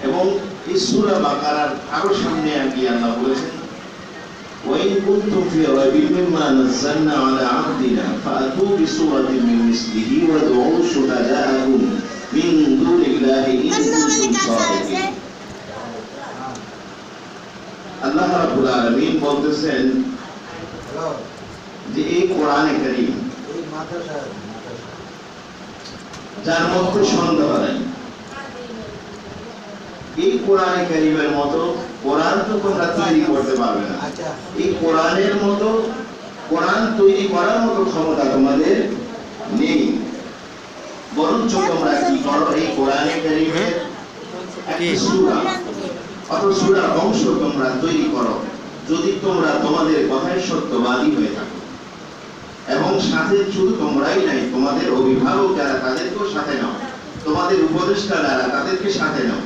এবং এই সূরা বাকারার আরো সামনে গিয়ে আল্লাহ বলেছেন ওয়াইন কুনতুম ফি রাইবিন মিম্মা নাযালনা আলা আবদিনা ফাআতু বিসূরাতিন মিন মিসলিহি ওয়াদউ শুহাদাআকুম মিন দুনিল্লাহি ইন কুনতুম সাদিকিন। আল্লাহ রাব্বুল আলামিন বলতেছেন যে এই কোরআনে কারীম যার মধ্যে সন্দেহ নাই, এই কোরআনে কারীমের মতো কোরআন তো তোমরা তৈরি করতে পারবে না। এই কোরআনের মতো কোরআন তৈরি করার মতো ক্ষমতা তোমাদের নেই, বরঞ্চ তোমরা কি করো, এই কোরআনে কারীমের একটা সূরা অথবা সূরার অংশ তোমরা তৈরি করো, যদি তোমরা তোমাদের কথায় সত্যবাদী হয়ে থাকো। এবং সাথে শুধু তোমরাই নাই, তোমাদের অভিভাবক যারা তাদেরকেও সাথে নাও, তোমাদের উপদেষ্টা যারা তাদেরকে সাথে নাও।